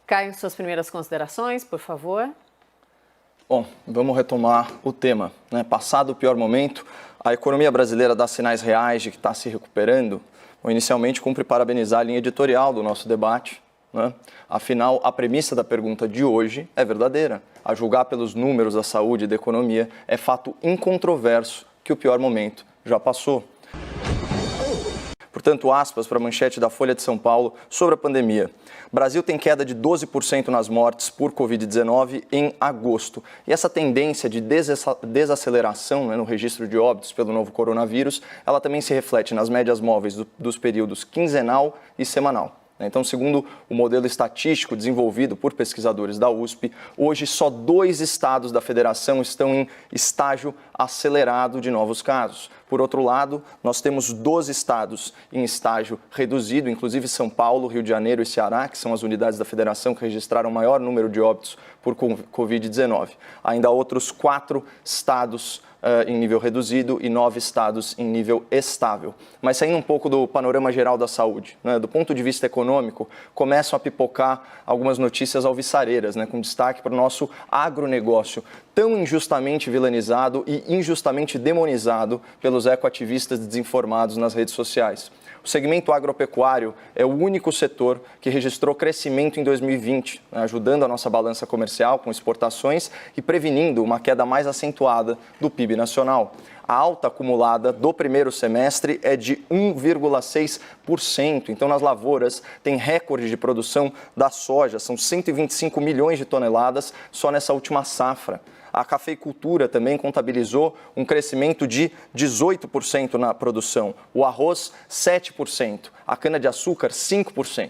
Caio, suas primeiras considerações, por favor. Bom, vamos retomar o tema, né? Passado o pior momento, a economia brasileira dá sinais reais de que está se recuperando. Bom, inicialmente, cumpre parabenizar a linha editorial do nosso debate, né? Afinal, a premissa da pergunta de hoje é verdadeira. A julgar pelos números da saúde e da economia, é fato incontroverso que o pior momento já passou. Portanto, aspas para a manchete da Folha de São Paulo sobre a pandemia. Brasil tem queda de 12% nas mortes por Covid-19 em agosto. E essa tendência de desaceleração, né, no registro de óbitos pelo novo coronavírus, ela também se reflete nas médias móveis dos períodos quinzenal e semanal. Então, segundo o modelo estatístico desenvolvido por pesquisadores da USP, hoje só 2 estados da federação estão em estágio acelerado de novos casos. Por outro lado, nós temos 12 estados em estágio reduzido, inclusive São Paulo, Rio de Janeiro e Ceará, que são as unidades da federação que registraram o maior número de óbitos por Covid-19. Ainda há outros 4 estados em nível reduzido e 9 estados em nível estável. Mas saindo um pouco do panorama geral da saúde, né, do ponto de vista econômico, começam a pipocar algumas notícias alvissareiras, né, com destaque para o nosso agronegócio, tão injustamente vilanizado e injustamente demonizado pelos ecoativistas desinformados nas redes sociais. O segmento agropecuário é o único setor que registrou crescimento em 2020, né, ajudando a nossa balança comercial com exportações e prevenindo uma queda mais acentuada do PIB nacional. A alta acumulada do primeiro semestre é de 1,6%. Então, nas lavouras, tem recorde de produção da soja, são 125 milhões de toneladas só nessa última safra. A cafeicultura também contabilizou um crescimento de 18% na produção, o arroz 7%, a cana-de-açúcar 5%.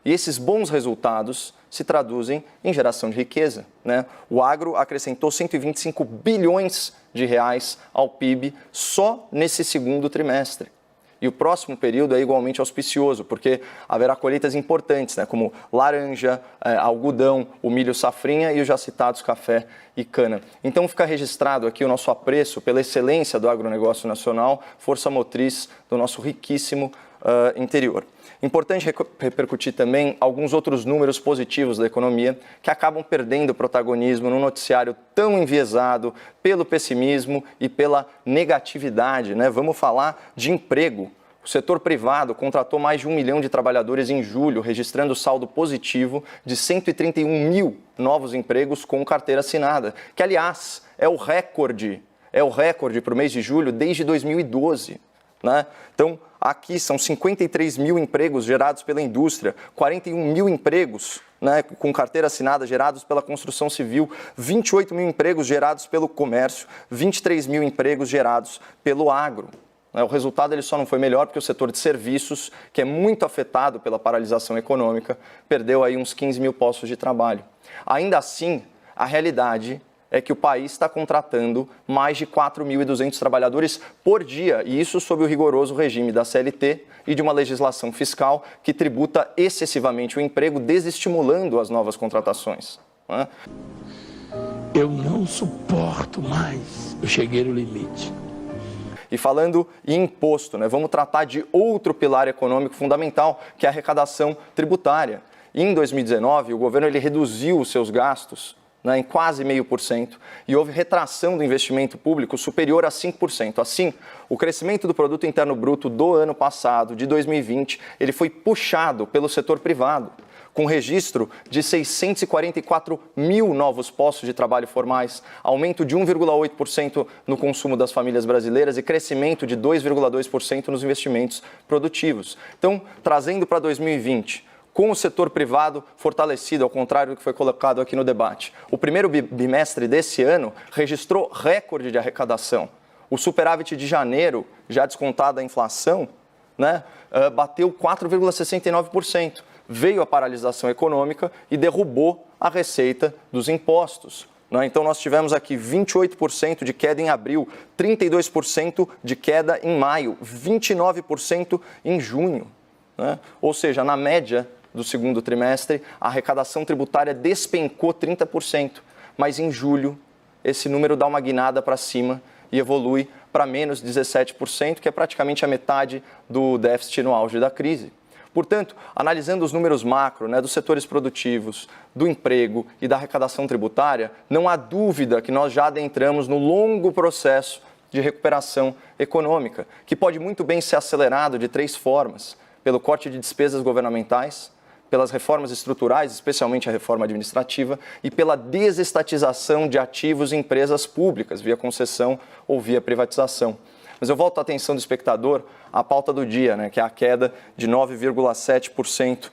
E esses bons resultados se traduzem em geração de riqueza, né? O agro acrescentou 125 bilhões de reais ao PIB só nesse segundo trimestre. E o próximo período é igualmente auspicioso, porque haverá colheitas importantes, né, como laranja, algodão, o milho safrinha e os já citados café e cana. Então fica registrado aqui o nosso apreço pela excelência do agronegócio nacional, força motriz do nosso riquíssimo interior. Importante repercutir também alguns outros números positivos da economia que acabam perdendo protagonismo num noticiário tão enviesado pelo pessimismo e pela negatividade, né? Vamos falar de emprego. O setor privado contratou mais de 1 milhão de trabalhadores em julho, registrando saldo positivo de 131 mil novos empregos com carteira assinada, que, aliás, é o recorde para o mês de julho desde 2012. Né? Então, aqui são 53 mil empregos gerados pela indústria, 41 mil empregos, né, com carteira assinada gerados pela construção civil, 28 mil empregos gerados pelo comércio, 23 mil empregos gerados pelo agro. O resultado ele só não foi melhor porque o setor de serviços, que é muito afetado pela paralisação econômica, perdeu aí uns 15 mil postos de trabalho. Ainda assim, a realidade é que o país está contratando mais de 4.200 trabalhadores por dia, e isso sob o rigoroso regime da CLT e de uma legislação fiscal que tributa excessivamente o emprego, desestimulando as novas contratações. Né? Eu não suporto mais, eu cheguei no limite. E falando em imposto, né, vamos tratar de outro pilar econômico fundamental, que é a arrecadação tributária. E em 2019, o governo ele reduziu os seus gastos, né, em quase 0,5%, e houve retração do investimento público superior a 5%. Assim, o crescimento do produto interno bruto do ano passado, de 2020, ele foi puxado pelo setor privado, com registro de 644 mil novos postos de trabalho formais, aumento de 1,8% no consumo das famílias brasileiras e crescimento de 2,2% nos investimentos produtivos. Então, trazendo para 2020, com o setor privado fortalecido, ao contrário do que foi colocado aqui no debate. O primeiro bimestre desse ano registrou recorde de arrecadação. O superávit de janeiro, já descontada a inflação, né, bateu 4,69%. Veio a paralisação econômica e derrubou a receita dos impostos. Então, nós tivemos aqui 28% de queda em abril, 32% de queda em maio, 29% em junho. Ou seja, na média do segundo trimestre, a arrecadação tributária despencou 30%, mas em julho esse número dá uma guinada para cima e evolui para menos 17%, que é praticamente a metade do déficit no auge da crise. Portanto, analisando os números macro, dos setores produtivos, do emprego e da arrecadação tributária, não há dúvida que nós já adentramos no longo processo de recuperação econômica, que pode muito bem ser acelerado de 3 formas: pelo corte de despesas governamentais, pelas reformas estruturais, especialmente a reforma administrativa, e pela desestatização de ativos em empresas públicas, via concessão ou via privatização. Mas eu volto a atenção do espectador à pauta do dia, que é a queda de 9,7%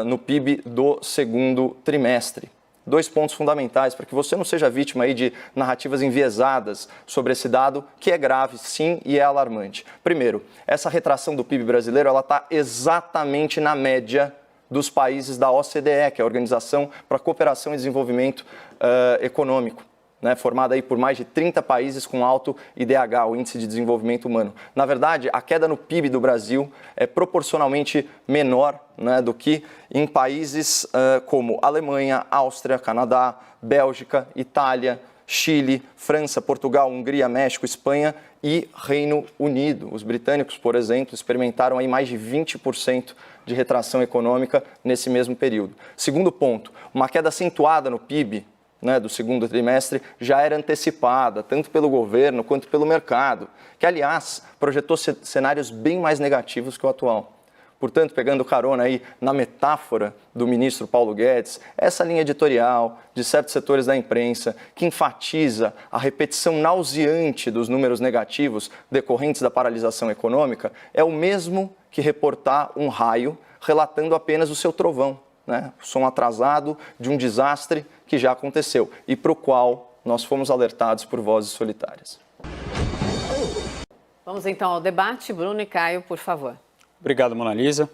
no PIB do segundo trimestre. 2 pontos fundamentais para que você não seja vítima aí de narrativas enviesadas sobre esse dado, que é grave, sim, e é alarmante. Primeiro, essa retração do PIB brasileiro está exatamente na média dos países da OCDE, que é a Organização para a Cooperação e Desenvolvimento Econômico, formada aí por mais de 30 países com alto IDH, o Índice de Desenvolvimento Humano. Na verdade, a queda no PIB do Brasil é proporcionalmente menor do que em países como Alemanha, Áustria, Canadá, Bélgica, Itália, Chile, França, Portugal, Hungria, México, Espanha e Reino Unido. Os britânicos, por exemplo, experimentaram aí mais de 20% de retração econômica nesse mesmo período. Segundo ponto, uma queda acentuada no PIB do segundo trimestre já era antecipada, tanto pelo governo quanto pelo mercado, que, aliás, projetou cenários bem mais negativos que o atual. Portanto, pegando carona aí na metáfora do ministro Paulo Guedes, essa linha editorial de certos setores da imprensa que enfatiza a repetição nauseante dos números negativos decorrentes da paralisação econômica é o mesmo que reportar um raio relatando apenas o seu trovão, o som atrasado de um desastre que já aconteceu e para o qual nós fomos alertados por vozes solitárias. Vamos então ao debate. Bruno e Caio, por favor. Obrigado, Mona Lisa.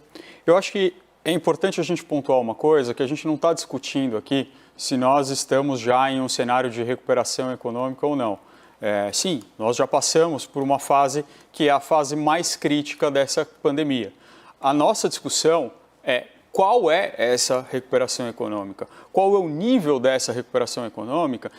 Eu acho que é importante a gente pontuar uma coisa, que a gente não está discutindo aqui se nós estamos já em um cenário de recuperação econômica ou não. Sim, nós já passamos por uma fase que é a fase mais crítica dessa pandemia. A nossa discussão é qual é essa recuperação econômica, qual é o nível dessa recuperação econômica.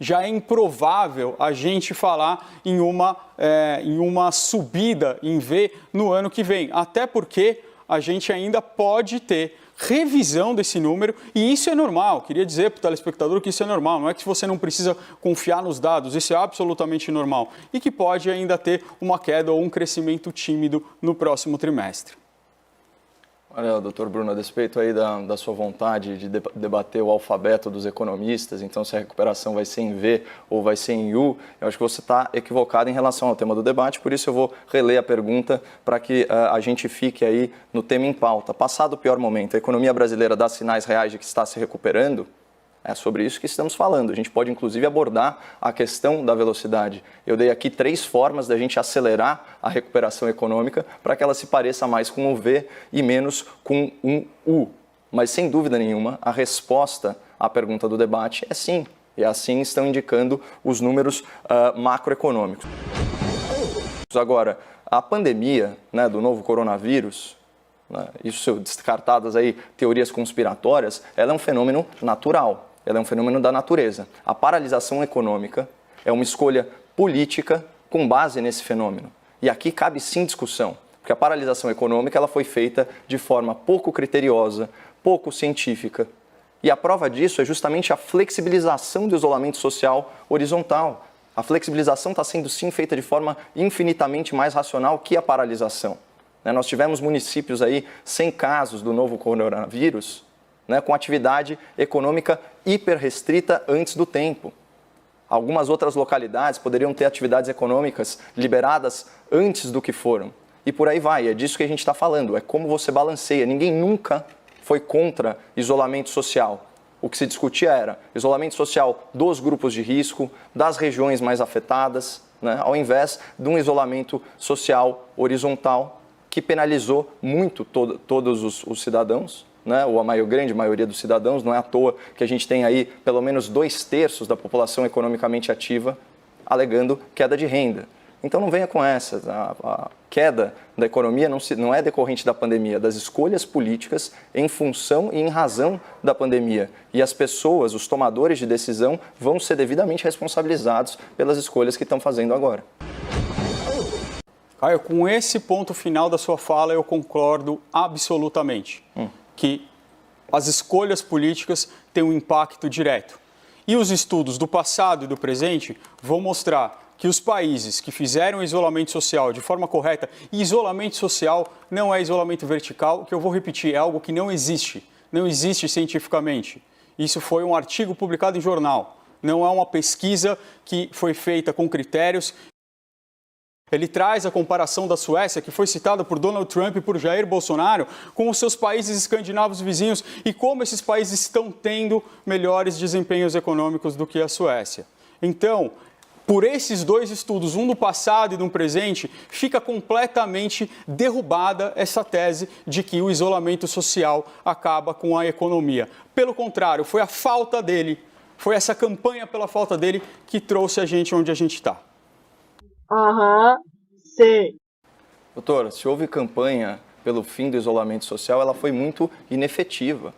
Já é improvável a gente falar em uma subida em V no ano que vem, até porque a gente ainda pode ter revisão desse número e isso é normal. Queria dizer para o telespectador que isso é normal, não é que você não precisa confiar nos dados, isso é absolutamente normal e que pode ainda ter uma queda ou um crescimento tímido no próximo trimestre. Olha, doutor Bruno, a despeito aí da sua vontade de debater o alfabeto dos economistas, então se a recuperação vai ser em V ou vai ser em U, eu acho que você está equivocado em relação ao tema do debate, por isso eu vou reler a pergunta para que a gente fique aí no tema em pauta. Passado o pior momento, a economia brasileira dá sinais reais de que está se recuperando? É sobre isso que estamos falando. A gente pode, inclusive, abordar a questão da velocidade. Eu dei aqui 3 formas da gente acelerar a recuperação econômica para que ela se pareça mais com um V e menos com um U. Mas, sem dúvida nenhuma, a resposta à pergunta do debate é sim. E assim estão indicando os números macroeconômicos. Agora, a pandemia do novo coronavírus, isso descartadas aí teorias conspiratórias, ela é um fenômeno natural. Ela é um fenômeno da natureza. A paralisação econômica é uma escolha política com base nesse fenômeno. E aqui cabe sim discussão, porque a paralisação econômica ela foi feita de forma pouco criteriosa, pouco científica. E a prova disso é justamente a flexibilização do isolamento social horizontal. A flexibilização está sendo sim feita de forma infinitamente mais racional que a paralisação. Nós tivemos municípios aí sem casos do novo coronavírus, com atividade econômica hiper restrita antes do tempo. Algumas outras localidades poderiam ter atividades econômicas liberadas antes do que foram. E por aí vai, é disso que a gente está falando, é como você balanceia. Ninguém nunca foi contra isolamento social. O que se discutia era isolamento social dos grupos de risco, das regiões mais afetadas, ao invés de um isolamento social horizontal que penalizou muito todos os cidadãos, ou a grande maioria dos cidadãos. Não é à toa que a gente tem aí pelo menos 2/3 da população economicamente ativa alegando queda de renda. Então não venha com essa. A queda da economia não é decorrente da pandemia, das escolhas políticas em função e em razão da pandemia. E as pessoas, os tomadores de decisão, vão ser devidamente responsabilizados pelas escolhas que estão fazendo agora. Caio, com esse ponto final da sua fala, eu concordo absolutamente que as escolhas políticas têm um impacto direto. E os estudos do passado e do presente vão mostrar que os países que fizeram isolamento social de forma correta, e isolamento social não é isolamento vertical, que eu vou repetir, é algo que não existe cientificamente. Isso foi um artigo publicado em jornal, não é uma pesquisa que foi feita com critérios. Ele traz a comparação da Suécia, que foi citada por Donald Trump e por Jair Bolsonaro, com os seus países escandinavos vizinhos e como esses países estão tendo melhores desempenhos econômicos do que a Suécia. Então, por esses dois estudos, um do passado e do presente, fica completamente derrubada essa tese de que o isolamento social acaba com a economia. Pelo contrário, foi a falta dele, foi essa campanha pela falta dele que trouxe a gente onde a gente está. Sei. Doutora, se houve campanha pelo fim do isolamento social, ela foi muito inefetiva.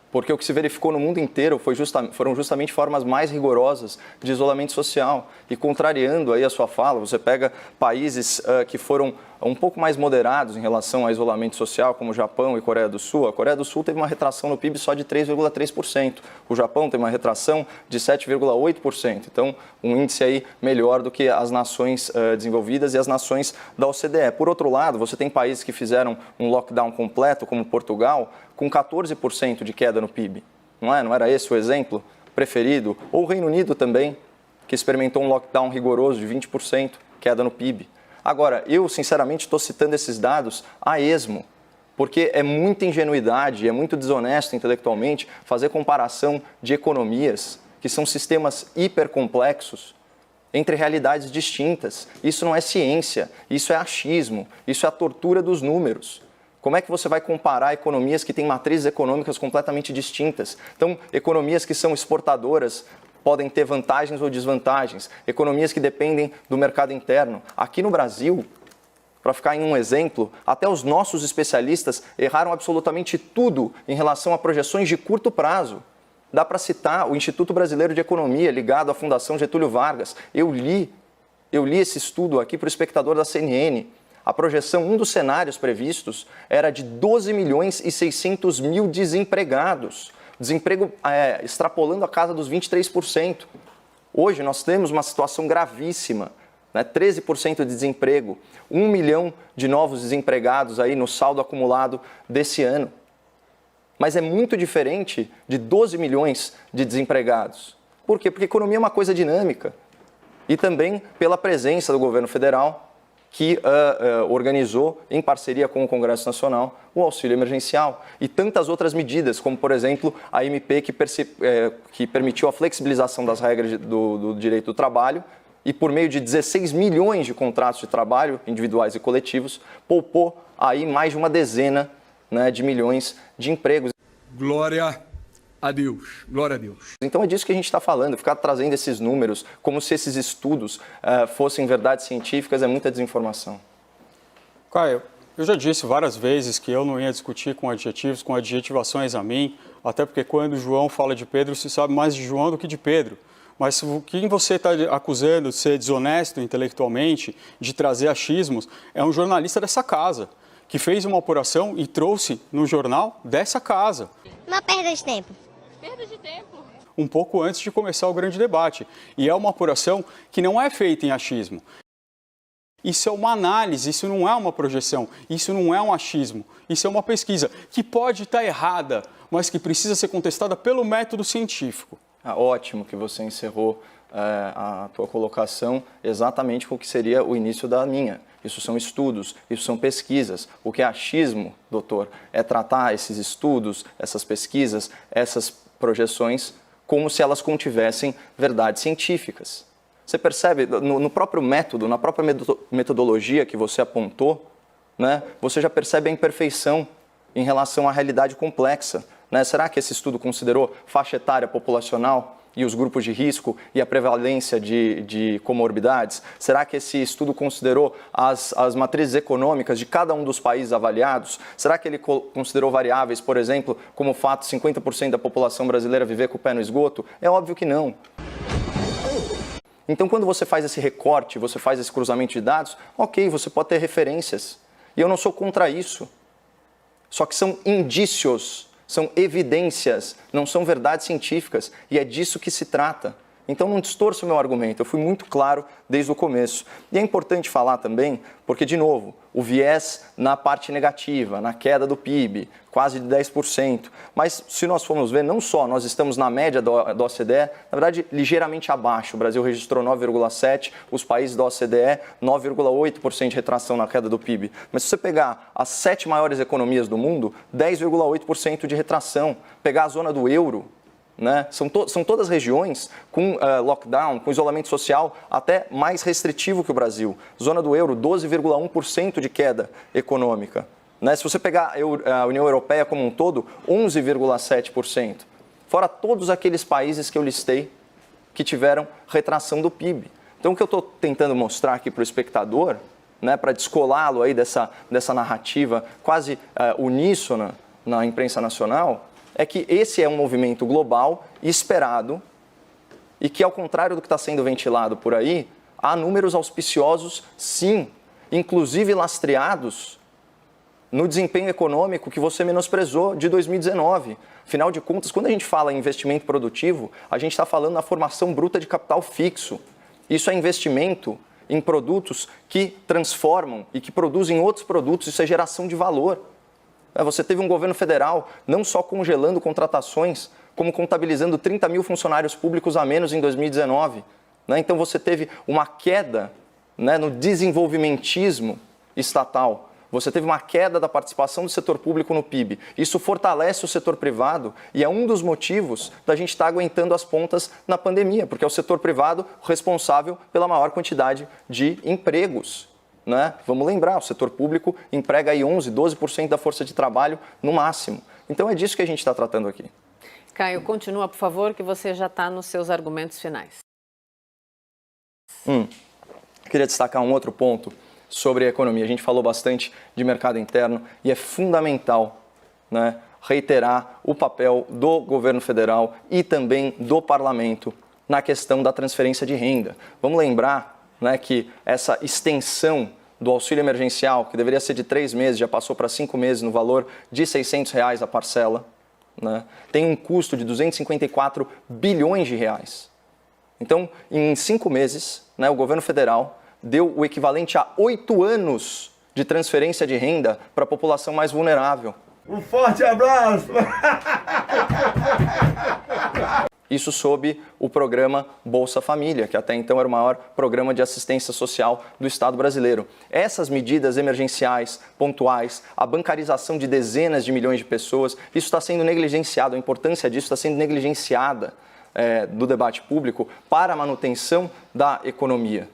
Porque o que se verificou no mundo inteiro foram justamente formas mais rigorosas de isolamento social. E contrariando aí a sua fala, você pega países que foram um pouco mais moderados em relação ao isolamento social, como o Japão e Coreia do Sul. A Coreia do Sul teve uma retração no PIB só de 3,3%. O Japão teve uma retração de 7,8%. Então, um índice aí melhor do que as nações desenvolvidas e as nações da OCDE. Por outro lado, você tem países que fizeram um lockdown completo, como Portugal, com 14% de queda no PIB. Não é? Não era esse o exemplo preferido? Ou o Reino Unido também, que experimentou um lockdown rigoroso de 20% queda no PIB. Agora, eu sinceramente estou citando esses dados a esmo, porque é muita ingenuidade, é muito desonesto intelectualmente fazer comparação de economias, que são sistemas hipercomplexos, entre realidades distintas. Isso não é ciência, isso é achismo, isso é a tortura dos números. Como é que você vai comparar economias que têm matrizes econômicas completamente distintas? Então, economias que são exportadoras podem ter vantagens ou desvantagens. Economias que dependem do mercado interno. Aqui no Brasil, para ficar em um exemplo, até os nossos especialistas erraram absolutamente tudo em relação a projeções de curto prazo. Dá para citar o Instituto Brasileiro de Economia, ligado à Fundação Getúlio Vargas. Eu li esse estudo aqui para o espectador da CNN. A projeção, um dos cenários previstos, era de 12.600.000 desempregados. Desemprego extrapolando a casa dos 23%. Hoje nós temos uma situação gravíssima, né? 13% de desemprego, 1 milhão de novos desempregados aí no saldo acumulado desse ano. Mas é muito diferente de 12 milhões de desempregados. Por quê? Porque a economia é uma coisa dinâmica. E também pela presença do governo federal, que organizou, em parceria com o Congresso Nacional, o auxílio emergencial e tantas outras medidas, como, por exemplo, a MP que permitiu a flexibilização das regras do direito do trabalho e, por meio de 16 milhões de contratos de trabalho, individuais e coletivos, poupou aí mais de uma dezena, né, de milhões de empregos. Glória a Deus, glória a Deus. Então é disso que a gente está falando, ficar trazendo esses números como se esses estudos fossem verdades científicas é muita desinformação. Caio, eu já disse várias vezes que eu não ia discutir com adjetivos, com adjetivações a mim, até porque quando João fala de Pedro, se sabe mais de João do que de Pedro. Mas quem você está acusando de ser desonesto intelectualmente, de trazer achismos, é um jornalista dessa casa, que fez uma apuração e trouxe no jornal dessa casa. Uma perda de tempo. Perda de tempo. Um pouco antes de começar o grande debate. E é uma apuração que não é feita em achismo. Isso é uma análise, isso não é uma projeção, isso não é um achismo, isso é uma pesquisa que pode estar errada, mas que precisa ser contestada pelo método científico. Ótimo que você encerrou a tua colocação exatamente com o que seria o início da minha. Isso são estudos, isso são pesquisas. O que é achismo, doutor, é tratar esses estudos, essas pesquisas, essas projeções como se elas contivessem verdades científicas. Você percebe, no próprio método, na própria metodologia que você apontou, né, você já percebe a imperfeição em relação à realidade complexa. Né? Será que esse estudo considerou faixa etária populacional e os grupos de risco e a prevalência de comorbidades? Será que esse estudo considerou as matrizes econômicas de cada um dos países avaliados? Será que ele considerou variáveis, por exemplo, como o fato de 50% da população brasileira viver com o pé no esgoto? É óbvio que não. Então, quando você faz esse recorte, você faz esse cruzamento de dados, ok, você pode ter referências. E eu não sou contra isso. Só que são indícios, são evidências, não são verdades científicas. E é disso que se trata. Então, não distorça o meu argumento, eu fui muito claro desde o começo. E é importante falar também, porque, de novo, o viés na parte negativa, na queda do PIB, quase de 10%. Mas, se nós formos ver, não só nós estamos na média da OCDE, na verdade, ligeiramente abaixo. O Brasil registrou 9,7%, os países da OCDE, 9,8% de retração na queda do PIB. Mas se você pegar as 7 maiores economias do mundo, 10,8% de retração. Pegar a zona do euro, né? São todas regiões com lockdown, com isolamento social até mais restritivo que o Brasil. Zona do euro, 12,1% de queda econômica. Né? Se você pegar a União Europeia como um todo, 11,7%. Fora todos aqueles países que eu listei que tiveram retração do PIB. Então, o que eu estou tentando mostrar aqui para o espectador, né, para descolá-lo aí dessa narrativa quase uníssona na imprensa nacional, é que esse é um movimento global esperado e que, ao contrário do que está sendo ventilado por aí, há números auspiciosos, sim, inclusive lastreados no desempenho econômico que você menosprezou de 2019. Afinal de contas, quando a gente fala em investimento produtivo, a gente está falando na formação bruta de capital fixo. Isso é investimento em produtos que transformam e que produzem outros produtos, isso é geração de valor. Você teve um governo federal não só congelando contratações, como contabilizando 30 mil funcionários públicos a menos em 2019. Então você teve uma queda, né, no desenvolvimentismo estatal. Você teve uma queda da participação do setor público no PIB. Isso fortalece o setor privado e é um dos motivos da gente estar aguentando as pontas na pandemia, porque é o setor privado responsável pela maior quantidade de empregos. Né? Vamos lembrar, o setor público emprega aí 11%, 12% da força de trabalho no máximo. Então é disso que a gente está tratando aqui. Caio, continua, por favor, que você já está nos seus argumentos finais. Queria destacar um outro ponto sobre a economia. A gente falou bastante de mercado interno e é fundamental, né, reiterar o papel do governo federal e também do parlamento na questão da transferência de renda. Vamos lembrar, né, que essa extensão do auxílio emergencial, que deveria ser de 3 meses, já passou para 5 meses no valor de R$ 600 a parcela, né, tem um custo de 254 bilhões de reais. Então, em 5 meses, né, o governo federal deu o equivalente a 8 anos de transferência de renda para a população mais vulnerável. Um forte abraço! Isso sob o programa Bolsa Família, que até então era o maior programa de assistência social do Estado brasileiro. Essas medidas emergenciais, pontuais, a bancarização de dezenas de milhões de pessoas, isso está sendo negligenciado, a importância disso está sendo negligenciada do debate público para a manutenção da economia.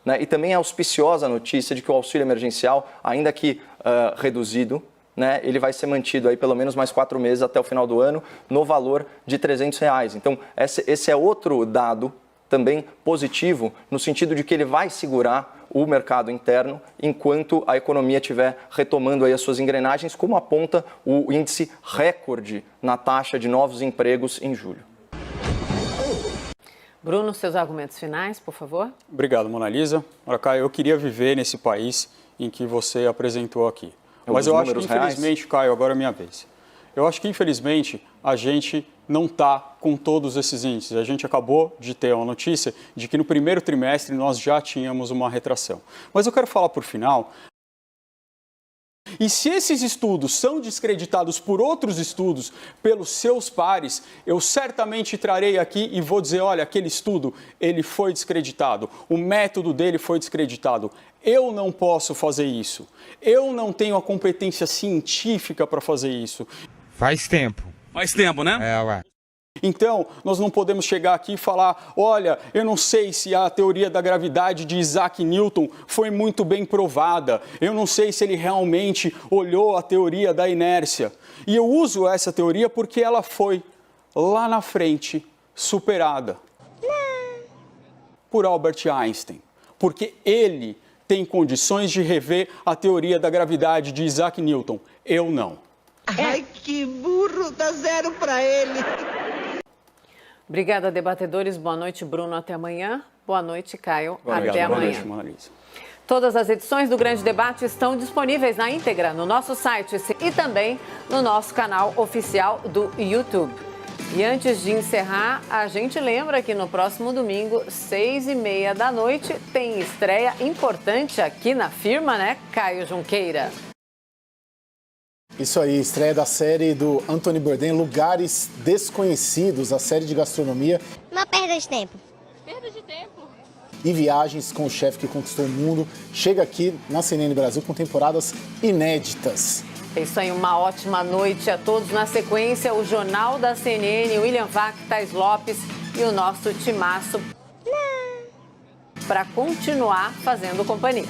Né? E também é auspiciosa a notícia de que o auxílio emergencial, ainda que reduzido, né, ele vai ser mantido aí pelo menos mais 4 meses até o final do ano no valor de R$ 300. Então, esse é outro dado também positivo, no sentido de que ele vai segurar o mercado interno enquanto a economia estiver retomando aí as suas engrenagens, como aponta o índice recorde na taxa de novos empregos em julho. Bruno, seus argumentos finais, por favor. Obrigado, Mona Lisa. Olha, Caio, eu queria viver nesse país em que você apresentou aqui. Mas eu acho que, infelizmente, Caio, agora é minha vez. Eu acho que, infelizmente, a gente não está com todos esses índices. A gente acabou de ter uma notícia de que no primeiro trimestre nós já tínhamos uma retração. Mas eu quero falar por final. E se esses estudos são descreditados por outros estudos, pelos seus pares, eu certamente trarei aqui e vou dizer, olha, aquele estudo, ele foi descreditado, o método dele foi descreditado. Eu não posso fazer isso. Eu não tenho a competência científica para fazer isso. Faz tempo. Faz tempo, né? Ué. Então, nós não podemos chegar aqui e falar, olha, eu não sei se a teoria da gravidade de Isaac Newton foi muito bem provada, eu não sei se ele realmente olhou a teoria da inércia. E eu uso essa teoria porque ela foi, lá na frente, superada por Albert Einstein. Porque ele tem condições de rever a teoria da gravidade de Isaac Newton. Eu não. Ai, que burro, dá 0 para ele. Obrigada, debatedores. Boa noite, Bruno. Até amanhã. Boa noite, Caio. Obrigado. Até Boa amanhã. noite, Mona Lisa. Todas as edições do Grande Debate estão disponíveis na íntegra no nosso site e também no nosso canal oficial do YouTube. E antes de encerrar, a gente lembra que no próximo domingo, 6h30 da noite, tem estreia importante aqui na firma, né, Caio Junqueira? Isso aí, estreia da série do Anthony Bourdain, Lugares Desconhecidos, a série de gastronomia. Uma perda de tempo. Perda de tempo. E viagens com o chefe que conquistou o mundo. Chega aqui na CNN Brasil com temporadas inéditas. É isso aí, uma ótima noite a todos. Na sequência, o Jornal da CNN, William Vac, Thais Lopes e o nosso timaço para continuar fazendo companhia.